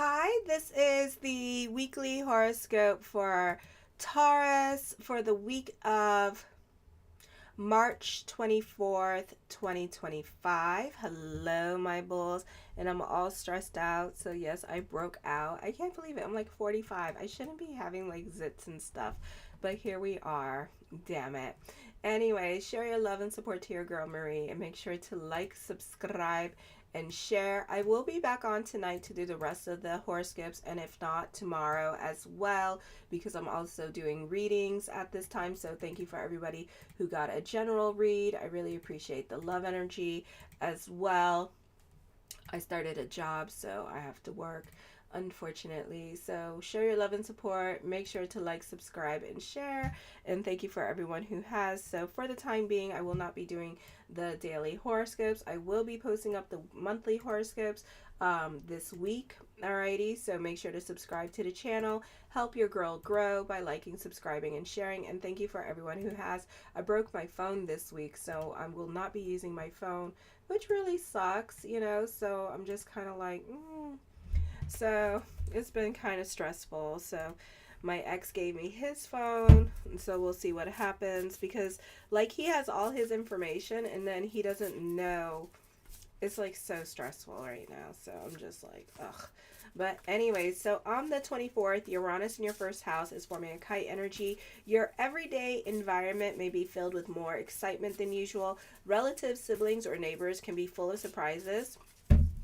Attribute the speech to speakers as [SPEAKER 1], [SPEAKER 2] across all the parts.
[SPEAKER 1] Hi, this is the weekly horoscope for Taurus for the week of March 24th, 2025. Hello, my bulls. And I'm all stressed out. So, yes, I broke out. I can't believe it. I'm like 45. I shouldn't be having like zits and stuff. But here we are. Damn it. Anyway, share your love and support to your girl Marie and make sure to like, subscribe, and share. I will be back on tonight to do the rest of the horoscopes, and if not, tomorrow as well, because I'm also doing readings at this time. So thank you for everybody who got a general read. I really appreciate the love energy as well. I started a job, so I have to work, unfortunately. So share your love and support. Make sure to like, subscribe, and share. And thank you for everyone who has. So for the time being, I will not be doing the daily horoscopes. I will be posting up the monthly horoscopes this week. Alrighty, so make sure to subscribe to the channel. Help your girl grow by liking, subscribing, and sharing. And thank you for everyone who has. I broke my phone this week, so I will not be using my phone, which really sucks, so I'm just kind of like, So it's been kind of stressful. So my ex gave me his phone, and so we'll see what happens, because like he has all his information and then he doesn't know. It's like so stressful right now, so I'm just like, ugh. But anyway, so on the 24th, Uranus in your first house is forming a kite energy. Your everyday environment may be filled with more excitement than usual. Relatives, siblings, or neighbors can be full of surprises.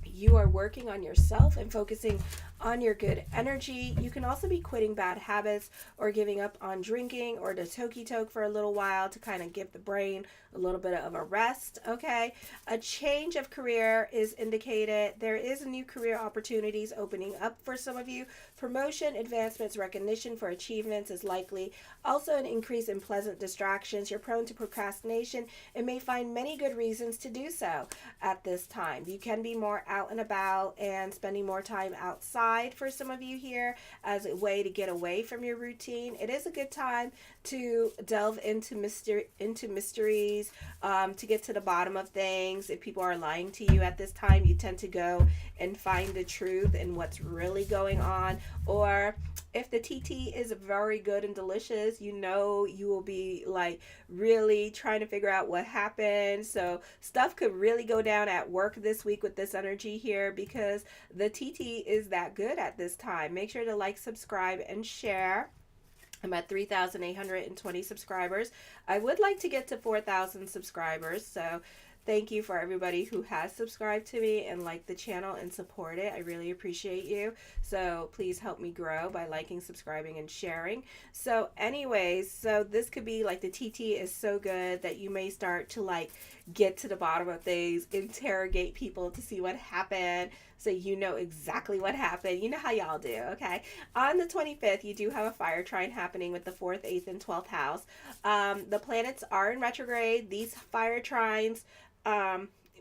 [SPEAKER 1] You are working on yourself and focusing on your good energy. You can also be quitting bad habits or giving up on drinking or the toki toke for a little while to kind of give the brain a little bit of a rest. Okay, a change of career is indicated. There is new career opportunities opening up for some of you. Promotion, advancements, recognition for achievements is likely. Also an increase in pleasant distractions. You're prone to procrastination and may find many good reasons to do so at this time. You can be more out and about and spending more time outside for some of you here as a way to get away from your routine. It is a good time to delve into mysteries, to get to the bottom of things. If people are lying to you at this time, you tend to go and find the truth and what's really going on. Or if the TT is very good and delicious, you will be like really trying to figure out what happened. So stuff could really go down at work this week with this energy here, because the TT is that good at this time. Make sure to like, subscribe, and share. I'm at 3,820 subscribers. I would like to get to 4,000 subscribers, so thank you for everybody who has subscribed to me and liked the channel and support it. I really appreciate you. So please help me grow by liking, subscribing, and sharing. So anyways, so this could be like the TT is so good that you may start to like get to the bottom of things, interrogate people to see what happened, so you know exactly what happened. You know how y'all do, okay? On the 25th, you do have a fire trine happening with the 4th, 8th, and 12th house. The planets are in retrograde. These fire trines,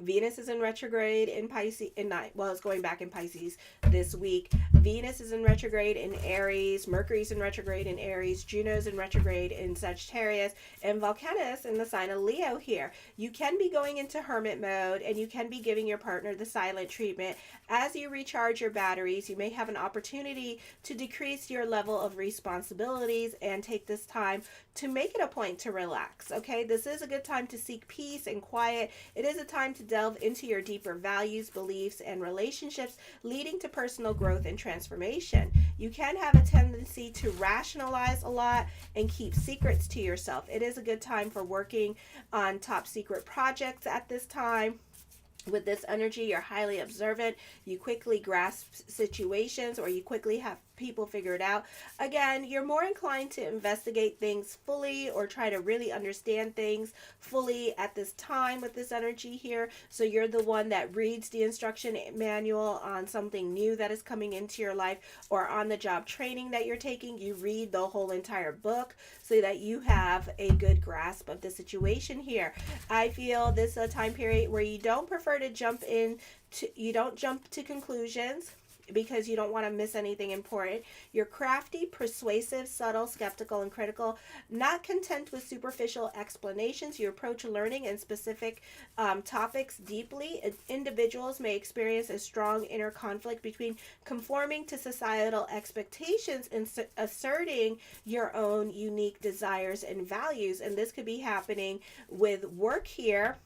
[SPEAKER 1] Venus is in retrograde in Pisces, it's going back in Pisces this week. Venus is in retrograde in Aries, Mercury's in retrograde in Aries, Juno's in retrograde in Sagittarius, and Volcanus in the sign of Leo here. You can be going into hermit mode, and you can be giving your partner the silent treatment. As you recharge your batteries, you may have an opportunity to decrease your level of responsibilities and take this time to make it a point to relax, okay? This is a good time to seek peace and quiet. It is a time to delve into your deeper values, beliefs, and relationships, leading to personal growth and transformation. You can have a tendency to rationalize a lot and keep secrets to yourself. It is a good time for working on top secret projects at this time. With this energy, you're highly observant. You quickly grasp situations, or you quickly have people figured out. Again, you're more inclined to investigate things fully or try to really understand things fully at this time with this energy here. So you're the one that reads the instruction manual on something new that is coming into your life, or on the job training that you're taking. You read the whole entire book so that you have a good grasp of the situation here. I feel this is a time period where you don't prefer to jump to conclusions. because you don't want to miss anything important. You're crafty, persuasive, subtle, skeptical, and critical. Not content with superficial explanations, you approach learning and specific topics deeply. Individuals may experience a strong inner conflict between conforming to societal expectations and asserting your own unique desires and values. And this could be happening with work here,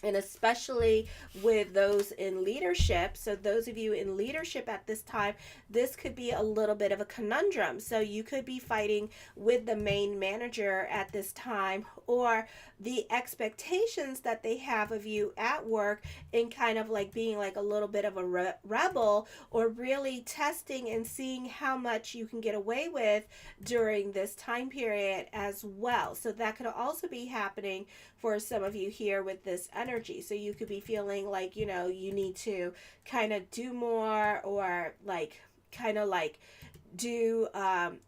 [SPEAKER 1] and especially with those in leadership. So those of you in leadership at this time, this could be a little bit of a conundrum. So you could be fighting with the main manager at this time, or the expectations that they have of you at work, and kind of like being like a little bit of a rebel, or really testing and seeing how much you can get away with during this time period as well. So that could also be happening for some of you here with this energy. So you could be feeling like, you know, you need to kind of do more, or like kind of like do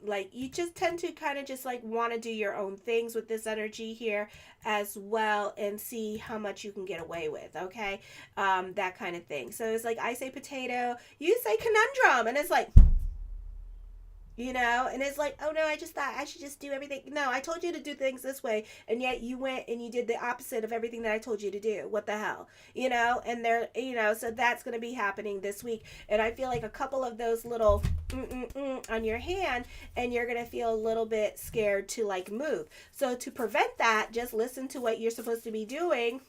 [SPEAKER 1] like you just tend to kind of just like want to do your own things with this energy here as well, and see how much you can get away with. Okay, that kind of thing. So it's like, I say potato, you say conundrum, and it's like, you know, and it's like, oh no, I just thought I should just do everything. No, I told you to do things this way, and yet you went and you did the opposite of everything that I told you to do. What the hell? You know, and they're, you know, so that's going to be happening this week. And I feel like a couple of those little on your hand, and you're going to feel a little bit scared to like move. So to prevent that, just listen to what you're supposed to be doing,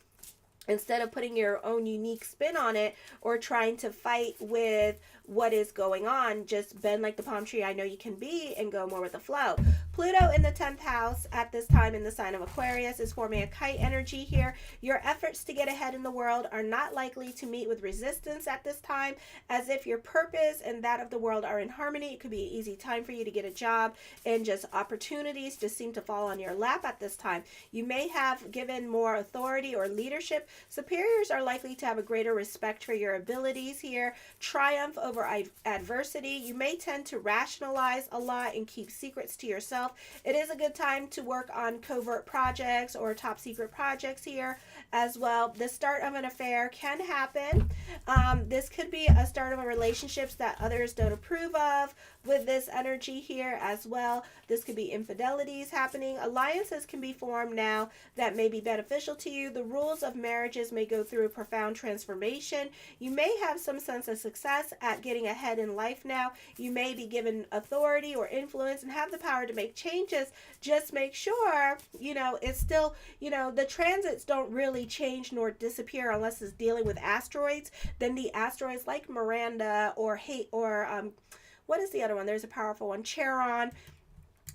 [SPEAKER 1] instead of putting your own unique spin on it, or trying to fight with what is going on. Just bend like the palm tree I know you can be, and go more with the flow. Pluto in the 10th house at this time in the sign of Aquarius is forming a kite energy here. Your efforts to get ahead in the world are not likely to meet with resistance at this time, as if your purpose and that of the world are in harmony. It could be an easy time for you to get a job, and just opportunities just seem to fall on your lap at this time. You may have given more authority or leadership. Superiors are likely to have a greater respect for your abilities here. Triumph over adversity. You may tend to rationalize a lot and keep secrets to yourself. It is a good time to work on covert projects or top secret projects here as well. The start of an affair can happen. This could be a start of a relationship that others don't approve of with this energy here as well. This could be infidelities happening. Alliances can be formed now that may be beneficial to you. The rules of marriages may go through a profound transformation. You may have some sense of success at getting ahead in life now. You may be given authority or influence and have the power to make changes. Just make sure, you know, it's still, you know, the transits don't really change nor disappear unless it's dealing with asteroids. Then the asteroids like Miranda or what is the other one? There's a powerful one, Charon.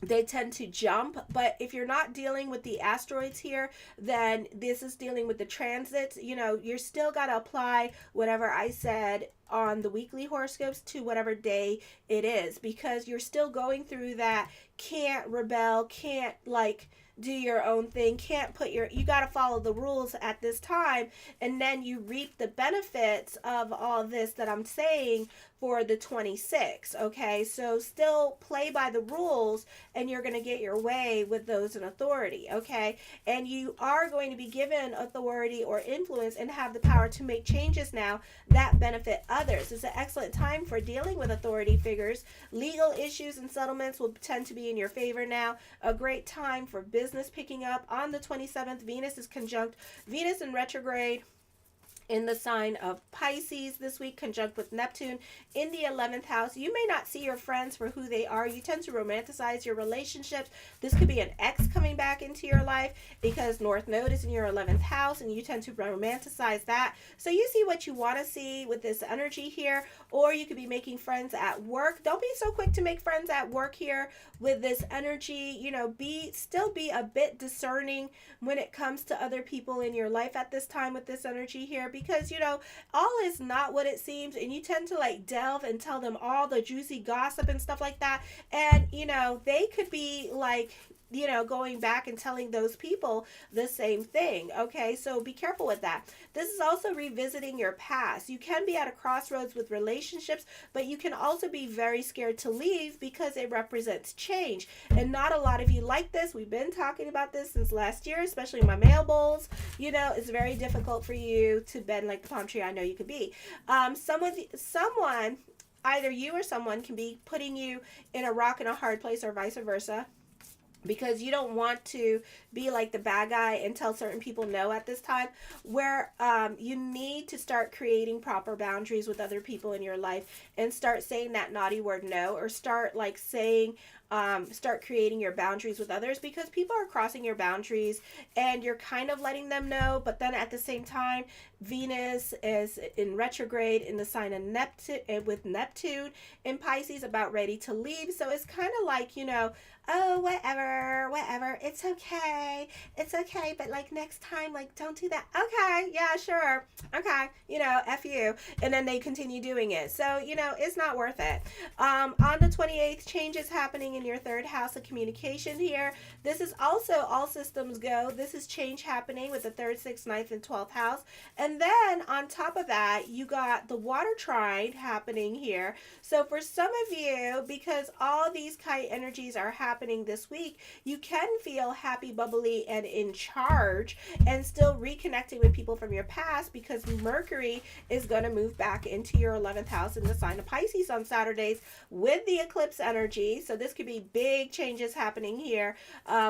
[SPEAKER 1] They tend to jump, but if you're not dealing with the asteroids here, then this is dealing with the transits. You know, you're still got to apply whatever I said on the weekly horoscopes to whatever day it is, because you're still going through that can't rebel, can't like do your own thing, can't put you got to follow the rules at this time, and then you reap the benefits of all this that I'm saying for the 26th. Okay, so still play by the rules, and you're going to get your way with those in authority. Okay, and you are going to be given authority or influence and have the power to make changes now that benefit others. It's an excellent time for dealing with authority figures. Legal issues and settlements will tend to be in your favor now. A great time for business picking up. On the 27th, Venus is conjunct Venus in retrograde in the sign of Pisces this week, conjunct with Neptune in the 11th house. You may not see your friends for who they are. You tend to romanticize your relationships. This could be an ex coming back into your life, because North Node is in your 11th house, and you tend to romanticize that. So you see what you want to see with this energy here, or you could be making friends at work. Don't be so quick to make friends at work here with this energy. You know, still be a bit discerning when it comes to other people in your life at this time with this energy here, because, you know, all is not what it seems, and you tend to like delve and tell them all the juicy gossip and stuff like that, and, you know, they could be like, you know, going back and telling those people the same thing. Okay, so be careful with that. This is also revisiting your past. You can be at a crossroads with relationships, but you can also be very scared to leave because it represents change. And not a lot of you like this. We've been talking about this since last year, especially my male bulls. You know, it's very difficult for you to bend like the palm tree I know you could be. Someone either you or someone can be putting you in a rock and a hard place, or vice versa, because you don't want to be like the bad guy and tell certain people no at this time, where you need to start creating proper boundaries with other people in your life, and start saying that naughty word no, or start like saying start creating your boundaries with others, because people are crossing your boundaries and you're kind of letting them know. But then at the same time, Venus is in retrograde in the sign of Neptune, with Neptune in Pisces, about ready to leave. So it's kind of like, oh, whatever, it's okay, but like next time, like don't do that. Okay, yeah, sure, okay, F you. And then they continue doing it. So, it's not worth it. On the 28th, changes happening in your third house of communication here. This is also all systems go. This is change happening with the third, sixth, ninth, and 12th house. And then on top of that, you got the water trine happening here. So for some of you, because all these kite energies are happening this week, you can feel happy, bubbly, and in charge, and still reconnecting with people from your past, because Mercury is going to move back into your 11th house in the sign of Pisces on Saturdays with the eclipse energy. So this could be big changes happening here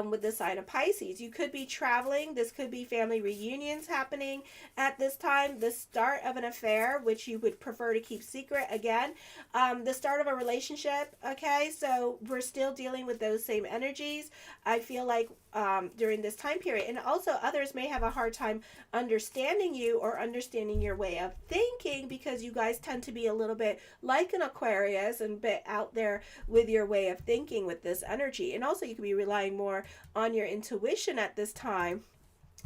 [SPEAKER 1] with the sign of Pisces. You could be traveling. This could be family reunions happening at this time. The start of an affair, which you would prefer to keep secret again. The start of a relationship. Okay, so we're still dealing with those same energies, I feel like, during this time period. And also others may have a hard time understanding you or understanding your way of thinking, because you guys tend to be a little bit like an Aquarius and a bit out there with your way of thinking with this energy. And also you could be relying more on your intuition at this time,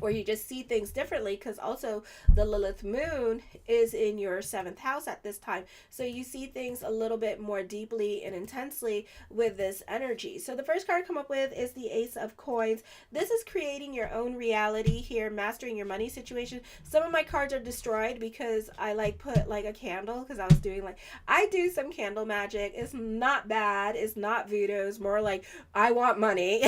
[SPEAKER 1] or you just see things differently, because also the Lilith moon is in your 7th house at this time. So you see things a little bit more deeply and intensely with this energy. So the first card I come up with is the Ace of Coins. This is creating your own reality here, mastering your money situation. Some of my cards are destroyed because I put a candle, because I was doing I do some candle magic. It's not bad. It's not voodoo. It's more like, I want money.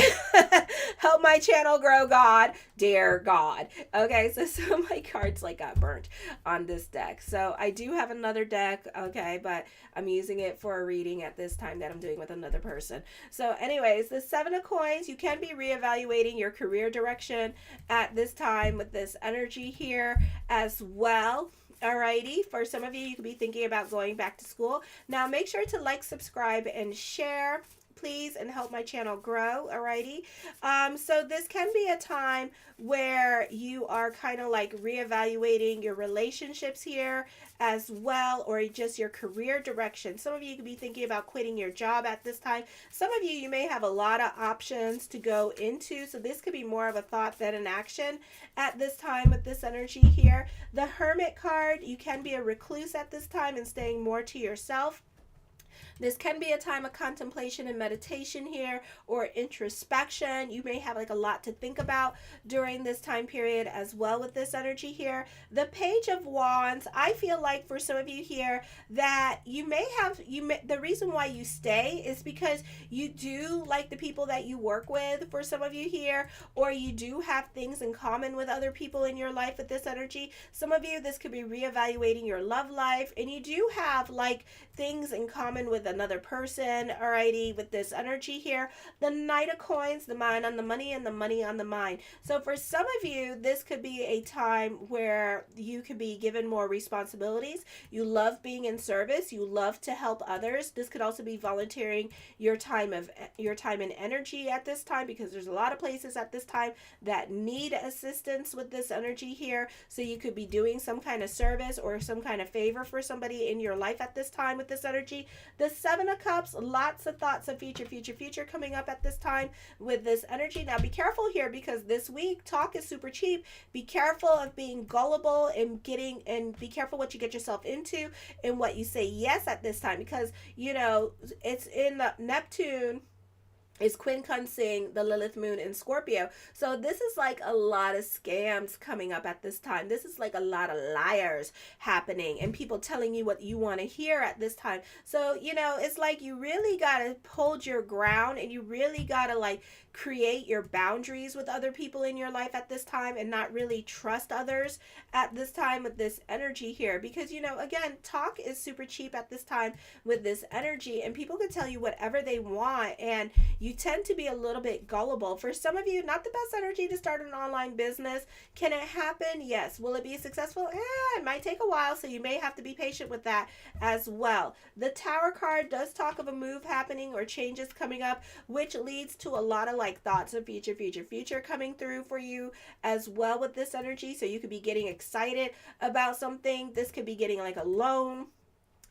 [SPEAKER 1] Help my channel grow, God. Dear God. Okay, so some of my cards got burnt on this deck. So I do have another deck, okay, but I'm using it for a reading at this time that I'm doing with another person. So anyways, the 7 of Coins, you can be reevaluating your career direction at this time with this energy here as well. Alrighty, for some of you, you could be thinking about going back to school. Now make sure to like, subscribe, and share, please, and help my channel grow. Alrighty, so this can be a time where you are kind of reevaluating your relationships here as well, or just your career direction. Some of you could be thinking about quitting your job at this time. Some of you may have a lot of options to go into, so this could be more of a thought than an action at this time with this energy here. The Hermit card, you can be a recluse at this time and staying more to yourself. This can be a time of contemplation and meditation here, or introspection. You may have a lot to think about during this time period as well with this energy here. The Page of Wands, I feel like for some of you here that the reason why you stay is because you do like the people that you work with, for some of you here, or you do have things in common with other people in your life with this energy. Some of you, this could be reevaluating your love life, and you do have things in common with another person. Alrighty, with this energy here. The Knight of Coins, the mind on the money and the money on the mind. So for some of you, this could be a time where you could be given more responsibilities. You love being in service. You love to help others. This could also be volunteering your time and energy at this time, because there's a lot of places at this time that need assistance with this energy here. So you could be doing some kind of service or some kind of favor for somebody in your life at this time with this energy. The 7 of Cups, lots of thoughts of future coming up at this time with this energy. Now be careful here, because this week talk is super cheap. Be careful of being gullible and be careful what you get yourself into and what you say yes at this time, because it's in the Neptune is quincunxing the Lilith moon in Scorpio. So this is like a lot of scams coming up at this time. This is like a lot of liars happening and people telling you what you want to hear at this time. So, you know, it's like you really got to hold your ground, and you really got to like create your boundaries with other people in your life at this time, and not really trust others at this time with this energy here. Because, you know, again, talk is super cheap at this time with this energy, and people can tell you whatever they want, and you tend to be a little bit gullible. For some of you, not the best energy to start an online business. Can it happen? Yes. Will it be successful? It might take a while, so you may have to be patient with that as well. The Tower card does talk of a move happening or changes coming up, which leads to a lot of like thoughts of future coming through for you as well with this energy. So you could be getting excited about something. This could be getting like a loan.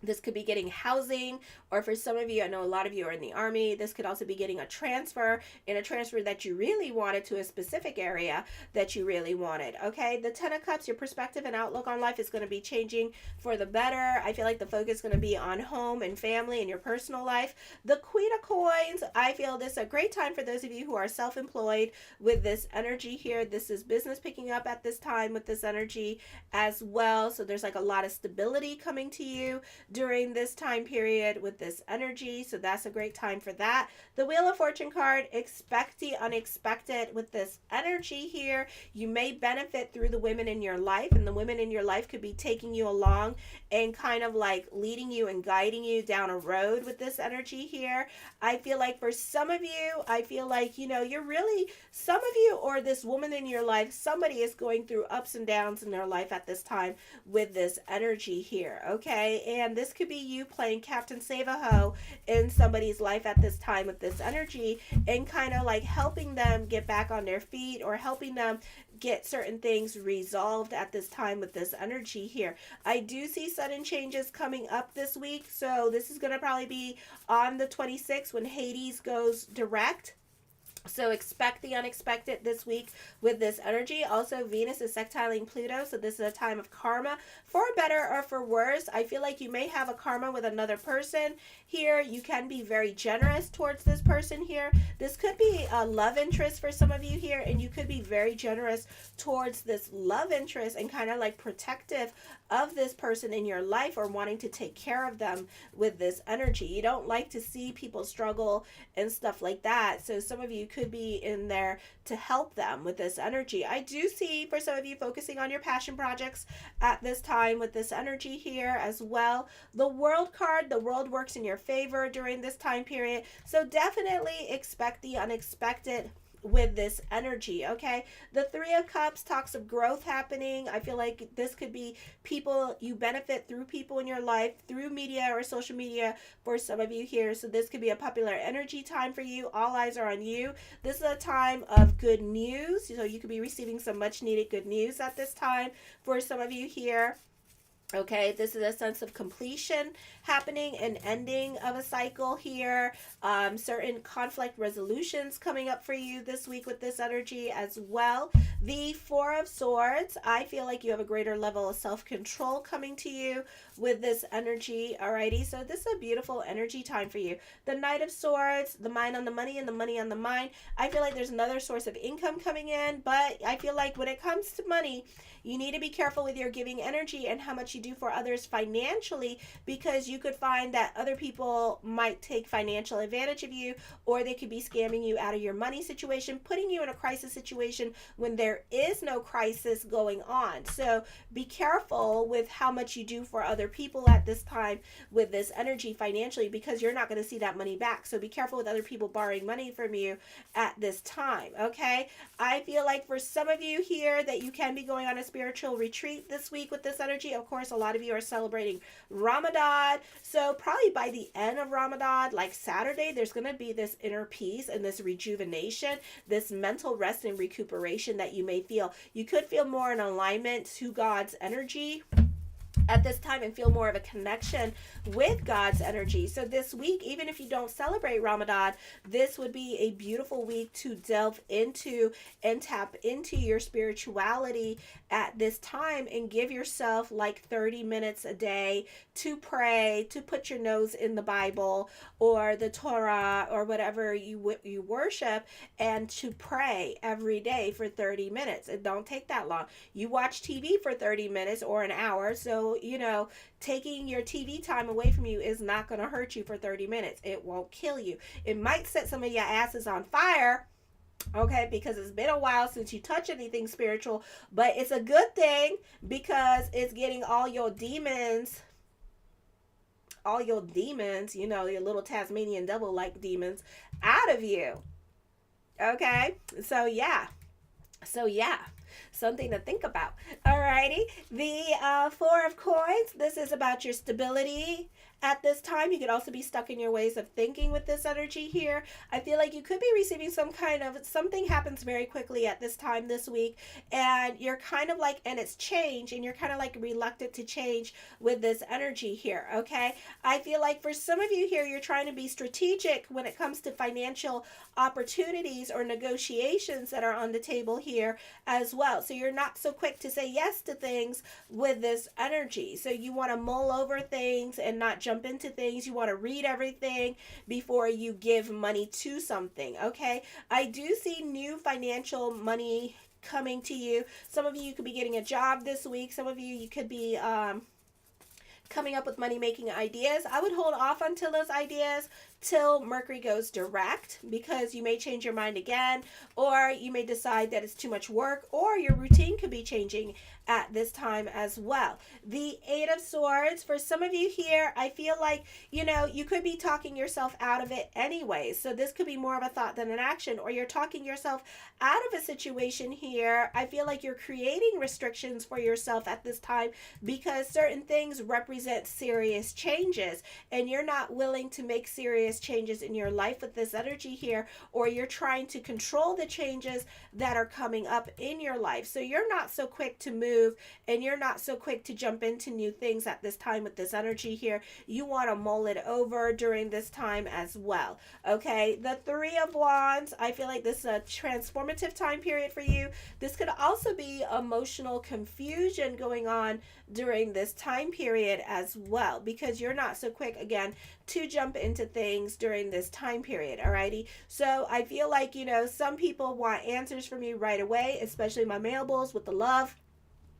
[SPEAKER 1] This could be getting housing, or for some of you, I know a lot of you are in the army, this could also be getting a transfer, and a transfer that you really wanted to a specific area that you really wanted. Okay, the Ten of Cups, your perspective and outlook on life is going to be changing for the better. I feel like the focus is going to be on home and family and your personal life. The Queen of Coins, I feel this is a great time for those of you who are self-employed with this energy here. This is business picking up at this time with this energy as well. So there's like a lot of stability coming to you during this time period with this energy. So that's a great time for that. The Wheel of Fortune card, expect the unexpected with this energy here. You may benefit through the women in your life, and the women in your life could be taking you along and kind of like leading you and guiding you down a road with this energy here. I feel like for some of you, I feel like, you know, you're really, some of you or this woman in your life, somebody is going through ups and downs in their life at this time with this energy here. Okay, and this could be you playing Captain Save-A-Ho in somebody's life at this time with this energy, and kind of like helping them get back on their feet, or helping them get certain things resolved at this time with this energy here. I do see sudden changes coming up this week. So this is going to probably be on the 26th when Hades goes direct. So expect the unexpected this week with this energy. Also, Venus is sextiling Pluto, so this is a time of karma, for better or for worse. I feel like you may have a karma with another person here. You can be very generous towards this person here. This could be a love interest for some of you here, and you could be very generous towards this love interest and kind of like protective of this person in your life, or wanting to take care of them with this energy. You don't like to see people struggle and stuff like that. So some of you could be in there to help them with this energy. I do see for some of you focusing on your passion projects at this time with this energy here as well. The World card, the world works in your favor during this time period. So definitely expect the unexpected with this energy. Okay, the Three of Cups talks of growth happening. I feel like this could be people, you benefit through people in your life through media or social media for some of you here. So this could be a popular energy time for you. All eyes are on you. This is a time of good news, so you could be receiving some much needed good news at this time for some of you here. Okay, this is a sense of completion happening, an ending of a cycle here. Certain conflict resolutions coming up for you this week with this energy as well. The Four of Swords, I feel like you have a greater level of self-control coming to you with this energy. Alrighty, so this is a beautiful energy time for you. The Knight of Swords, the mind on the money and the money on the mind. I feel like there's another source of income coming in, but I feel like when it comes to money, you need to be careful with your giving energy and how much you do for others financially, because you could find that other people might take financial advantage of you, or they could be scamming you out of your money situation, putting you in a crisis situation when there is no crisis going on. So be careful with how much you do for other people at this time with this energy financially, because you're not going to see that money back. So be careful with other people borrowing money from you at this time. Okay, I feel like for some of you here that you can be going on a spiritual retreat this week with this energy. Of course, a lot of you are celebrating Ramadan. So probably by the end of Ramadan, like Saturday, there's going to be this inner peace and this rejuvenation, this mental rest and recuperation that you may feel. You could feel more in alignment to God's energy at this time and feel more of a connection with God's energy. So this week, even if you don't celebrate Ramadan, this would be a beautiful week to delve into and tap into your spirituality at this time, and give yourself like 30 minutes a day to pray, to put your nose in the Bible or the Torah or whatever you worship, and to pray every day for 30 minutes. It don't take that long. You watch TV for 30 minutes or an hour, so taking your TV time away from you is not going to hurt you for 30 minutes. It won't kill you. It might set some of your asses on fire, okay, because it's been a while since you touch anything spiritual, but it's a good thing because it's getting all your demons, your little Tasmanian devil like demons out of you. Okay, so yeah. Something to think about. Alrighty, the Four of Coins. This is about your stability at this time. You could also be stuck in your ways of thinking with this energy here. I feel like you could be receiving something happens very quickly at this time this week, and you're kind of like, and it's change, and you're kind of like reluctant to change with this energy here, okay? I feel like for some of you here, you're trying to be strategic when it comes to financial opportunities or negotiations that are on the table here as well. So you're not so quick to say yes to things with this energy. So you want to mull over things and not jump into things. You want to read everything before you give money to something, okay? I do see new financial money coming to you. Some of you could be getting a job this week. Some of you could be coming up with money-making ideas. I would hold off until those ideas till Mercury goes direct, because you may change your mind again, or you may decide that it's too much work, or your routine could be changing at this time as well. The Eight of Swords, for some of you here, I feel like, you could be talking yourself out of it anyway. So this could be more of a thought than an action, or you're talking yourself out of a situation here. I feel like you're creating restrictions for yourself at this time because certain things represent serious changes, and you're not willing to make serious changes in your life with this energy here, or you're trying to control the changes that are coming up in your life. So you're not so quick to move, and you're not so quick to jump into new things at this time with this energy here. You want to mull it over during this time as well, okay? The Three of Wands, I feel like this is a transformative time period for you. This could also be emotional confusion going on during this time period as well, because you're not so quick, again, to jump into things during this time period, alrighty? So I feel like, some people want answers from you right away, especially my male bulls with the love.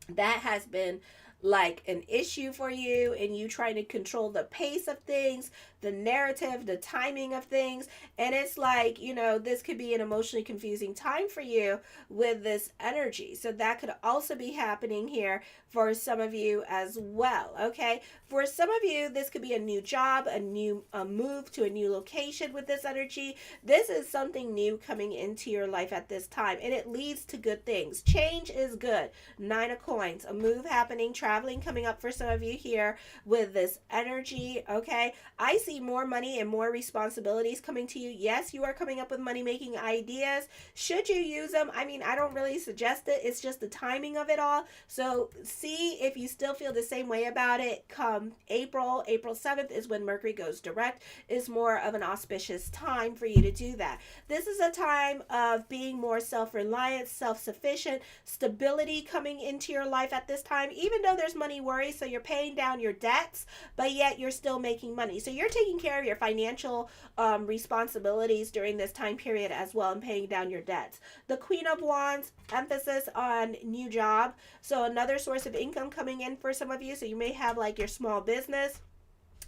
[SPEAKER 1] That has been like an issue for you, and you trying to control the pace of things, the narrative, the timing of things. And it's like, this could be an emotionally confusing time for you with this energy. So that could also be happening here for some of you as well, okay? For some of you, this could be a new job, a move to a new location with this energy. This is something new coming into your life at this time, and it leads to good things. Change is good. Nine of Coins, a move happening, traveling coming up for some of you here with this energy, okay? I see more money and more responsibilities coming to you. Yes, you are coming up with money-making ideas. Should you use them? I mean, I don't really suggest it. It's just the timing of it all. So see if you still feel the same way about it come April. April 7th is when Mercury goes direct. Is more of an auspicious time for you to do that. This is a time of being more self-reliant, self-sufficient, stability coming into your life at this time, even though there's money worries. So you're paying down your debts, but yet you're still making money. So you're taking care of your financial responsibilities during this time period as well, and paying down your debts. The Queen of Wands, emphasis on new job. So another source of income coming in for some of you. So you may have like your small business,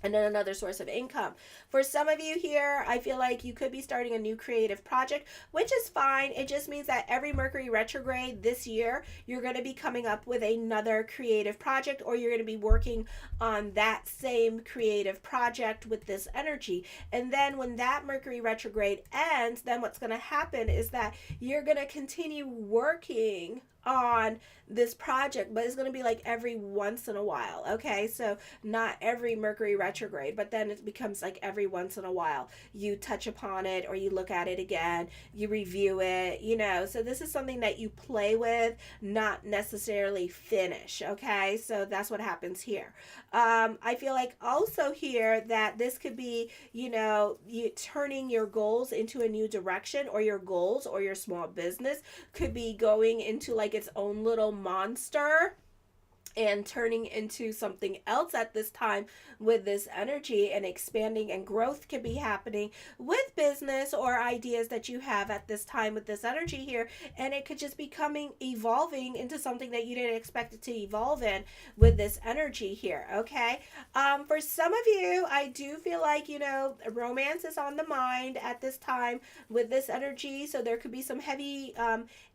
[SPEAKER 1] and then another source of income. For some of you here, I feel like you could be starting a new creative project, which is fine. It just means that every Mercury retrograde this year, you're going to be coming up with another creative project, or you're going to be working on that same creative project with this energy. And then when that Mercury retrograde ends, then what's going to happen is that you're going to continue working on this project, but it's going to be like every once in a while. Okay, so not every Mercury retrograde, but then it becomes like every once in a while you touch upon it, or you look at it again, you review it, you know. So this is something that you play with, not necessarily finish. Okay, so that's what happens here. I feel like also here that this could be, you know, you turning your goals into a new direction, or your goals or your small business could be going into like its own little monster and turning into something else at this time with this energy, and expanding and growth can be happening with business or ideas that you have at this time with this energy here, and it could just be coming evolving into something that you didn't expect it to evolve in with this energy here. Okay, for some of you, I do feel like, you know, romance is on the mind at this time with this energy, so there could be some heavy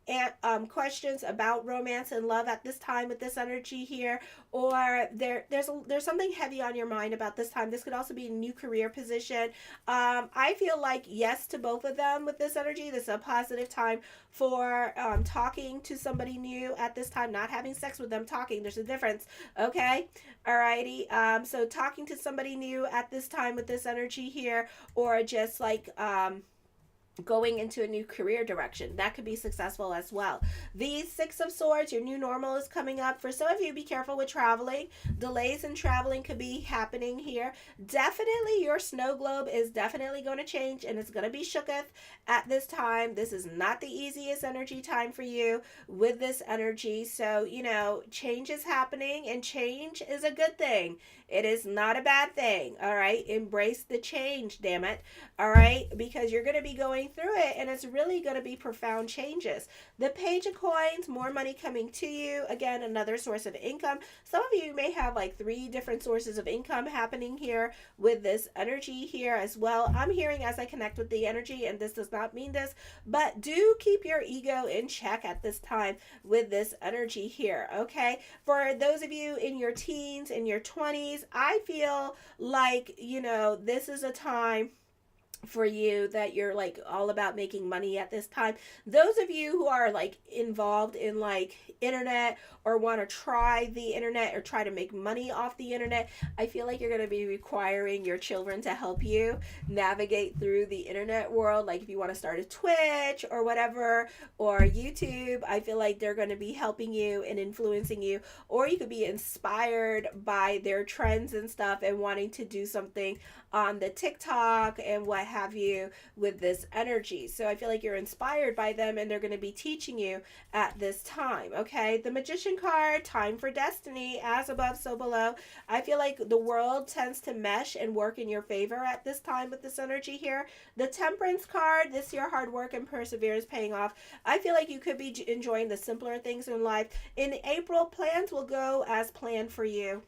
[SPEAKER 1] and questions about romance and love at this time with this energy here, or there's something heavy on your mind about this time. This could also be a new career position. I feel like yes to both of them with this energy. This is a positive time for talking to somebody new at this time, not having sex with them, talking. There's a difference. Okay, alrighty. So talking to somebody new at this time with this energy here, or just like going into a new career direction. That could be successful as well. The Six of Swords, your new normal is coming up. For some of you, be careful with traveling. Delays in traveling could be happening here. Definitely your snow globe is definitely going to change, and it's going to be shooketh at this time. This is not the easiest energy time for you with this energy. So, you know, change is happening, and change is a good thing. It is not a bad thing. All right. Embrace the change, damn it. All right. Because you're going to be going through it, and it's really going to be profound changes. The Page of Coins, more money coming to you. Again, another source of income. Some of you may have like 3 different sources of income happening here with this energy here as well. I'm hearing as I connect with the energy, and this does not mean this, but do keep your ego in check at this time with this energy here. Okay. For those of you in your teens, in your 20s, I feel like, you know, this is a time for you that you're like all about making money at this time. Those of you who are like involved in like internet, or want to try the internet or try to make money off the internet, I feel like you're going to be requiring your children to help you navigate through the internet world. Like if you want to start a Twitch or whatever, or YouTube, I feel like they're going to be helping you and influencing you, or you could be inspired by their trends and stuff and wanting to do something on the TikTok and what have you with this energy. So I feel like you're inspired by them, and they're going to be teaching you at this time. Okay, the Magician card, time for destiny, as above so below. I feel like the world tends to mesh and work in your favor at this time with this energy here. The Temperance card, this year hard work and perseverance paying off. I feel like you could be enjoying the simpler things in life. In April, plans will go as planned for you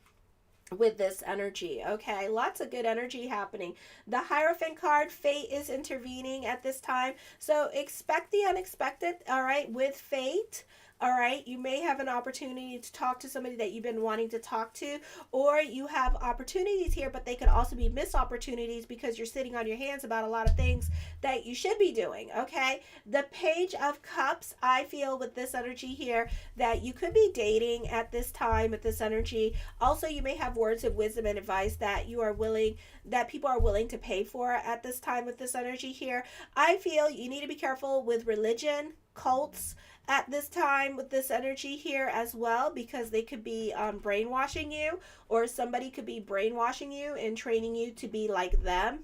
[SPEAKER 1] with this energy. Okay, lots of good energy happening. The Hierophant card, fate is intervening at this time, so expect the unexpected. All right, with fate. All right, you may have an opportunity to talk to somebody that you've been wanting to talk to, or you have opportunities here, but they could also be missed opportunities because you're sitting on your hands about a lot of things that you should be doing. Okay, the Page of Cups, I feel with this energy here that you could be dating at this time with this energy. Also, you may have words of wisdom and advice that you are willing, that people are willing to pay for at this time with this energy here. I feel you need to be careful with religion, cults at this time with this energy here as well, because they could be brainwashing you, or somebody could be brainwashing you and training you to be like them.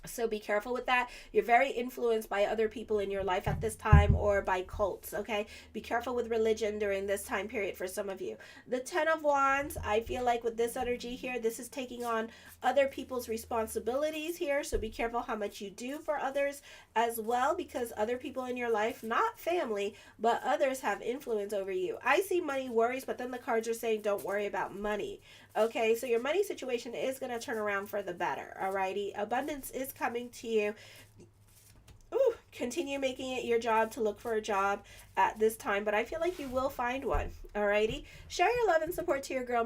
[SPEAKER 1] So be careful with that. You're very influenced by other people in your life at this time, or by cults. Okay, be careful with religion during this time period for some of you. The 10 of Wands, I feel like with this energy here, this is taking on other people's responsibilities here. So be careful how much you do for others as well, because other people in your life, not family, but others, have influence over you. I see money worries, but then the cards are saying don't worry about money. Okay, so your money situation is going to turn around for the better. Alrighty, abundance is coming to you. Ooh, continue making it your job to look for a job at this time, but I feel like you will find one. Alrighty, share your love and support to your girl